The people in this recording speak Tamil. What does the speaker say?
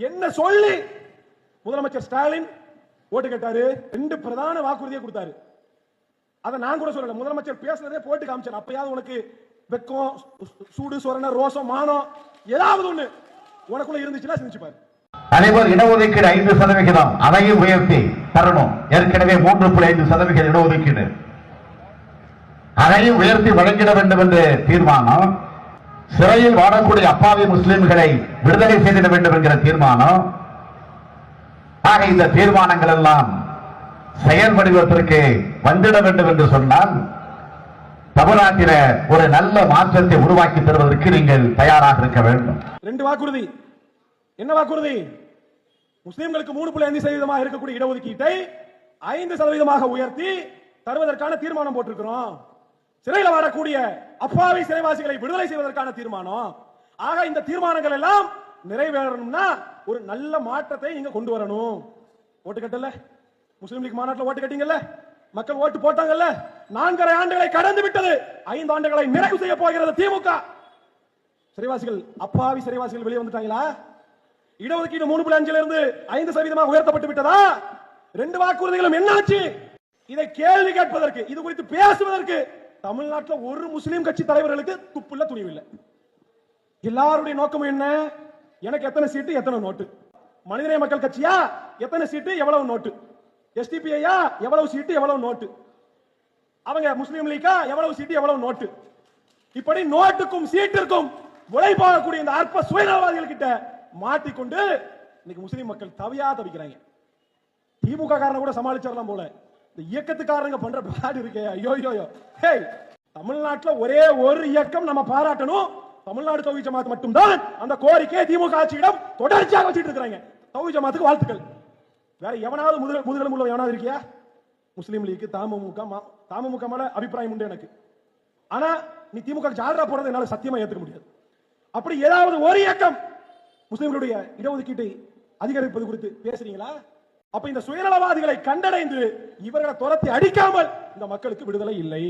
என்ன சொல்லி முதலமைச்சர் ஸ்டாலின் ஓட்டு கேட்டாரு? 2 பிரதான வாக்குறுதியை கொடுத்தாரு. அதை நான் கூட சொல்லல, முதலமைச்சர் பேசுறதே போட்டு காமிச்சார். அப்பயாவது உனக்கு வெக்கம், சூடு, சொரண, ரோசம், மானம் ஏதாவது ஒண்ணு உனக்குள்ள இருந்துச்சுன்னா செஞ்சு பாரு. தலைவர் இடஒதுக்கீடு 5% அதையும் உயர்த்தி தரணும். ஏற்கனவே 3.5% இடஒதுக்கீடு, அதையும் உயர்த்தி வழங்கிட வேண்டும் என்று தீர்மானம். சிறையில் வாழக்கூடிய அப்பாவி முஸ்லிம்களை விடுதலை செய்திட வேண்டும் என்கிற தீர்மானம். ஆக இந்த தீர்மானங்கள் எல்லாம் செயல் வடிவத்திற்கு வந்துட வேண்டும் என்று சொன்னால் தமிழ்நாட்டில ஒரு நல்ல மாற்றத்தை உருவாக்கி தருவதற்கு நீங்கள் தயாராக இருக்க வேண்டும். 2 வாக்குறுதி. என்ன வாக்குறுதி? முஸ்லிம்களுக்கு 3.5% இருக்கக்கூடிய இடஒதுக்கீட்டை 5% உயர்த்தி தருவதற்கான தீர்மானம் போட்டிருக்கிறோம். சிறையில் வாழக்கூடிய அப்பாவி சிறைவாசிகளை விடுதலை செய்வதற்கான தீர்மானம். ஆக இந்த தீர்மானங்கள் எல்லாம் நிறைவேறணும்னா ஒரு நல்ல மாற்றத்தை நீங்க கொண்டு வரணும். ஓட்டு கட்டல, முஸ்லிம் லீக் மாநாட்டில் ஓட்டு கட்டிங்கல்ல, மக்கள் ஓட்டு போட்டாங்கல்ல. 4.5 ஆண்டுகளை கடந்து விட்டது, 5 ஆண்டுகளை நிறைவு செய்ய போகிறது திமுக. சிறைவாசிகள், அப்பாவி சிறைவாசிகள் வெளியே வந்துட்டாங்களா? இடஒதுக்கீடு 3.5 இருந்து 5% உயர்த்தப்பட்டு விட்டதா? 2 வாக்குறுதிகளும் என்னாச்சு? இதை கேள்வி கேட்பதற்கு, இது குறித்து பேசுவதற்கு தமிழ்நாட்டில் ஒரு முஸ்லிம் கட்சி தலைவர்களுக்கு துப்புள்ள துணிவில்லை. எல்லாருடைய நோக்கம் என்ன? எனக்கு எத்தனை சீட்டு, எத்தனை நோட்டு? மனிதநேய மக்கள் கட்சியா எத்தனை சீட்டு, எவ்வளவு நோட்டு? எஸ்டிபிஐயா எவ்வளவு சீட்டு, எவ்வளவு நோட்டு? அவங்க முஸ்லீம் லீக்கா எவ்வளவு சீட்டு, எவ்வளவு நோட்டு? இப்படி நோட்டுக்கும் சீட்டிற்கும் உழைப்பாகக்கூடிய இந்த அற்ப சுயநலவாதிகள் கிட்ட மாட்டிக்கொண்டு இன்னைக்கு முஸ்லீம் மக்கள் தவிக்கிறாங்க. திமுக காரனை கூட சமாளிச்சிடலாம் போல, இந்த இயக்கத்துக்காரங்க பண்ற பாடு இருக்கே, ஐயோ ஐயோ. தமிழ்நாட்டில் ஒரே ஒரு இயக்கம் நம்ம பாராட்டணும், தமிழ்நாடு தௌஹீத் ஜமாத் மட்டும்தான் அந்த கோரிக்கை திமுக ஆட்சியிடம் தொடர்ச்சியாக வச்சிட்டு இருக்காங்க. தௌஹீத் ஜமாத்துக்கு வாழ்த்துக்கள். வேற எவனாவது முதுகெலும்பு உள்ள எவனாவது இருக்கியா? முஸ்லீம் லீக், தமுக மேல அபிப்பிராயம் உண்டு எனக்கு. ஆனா நீ திமுக ஜால்ரா போறது என்னால சத்தியமா ஏத்துக்க முடியாது. அப்படி ஏதாவது ஒரு இயக்கம் முஸ்லிம்களுடைய இடஒதுக்கீட்டை அதிகரிப்பது குறித்து பேசுறீங்களா? அப்ப இந்த சுயநலவாதிகளை கண்டடைந்து இவர்களை துரத்தி அடிக்காமல் இந்த மக்களுக்கு விடுதலை இல்லை.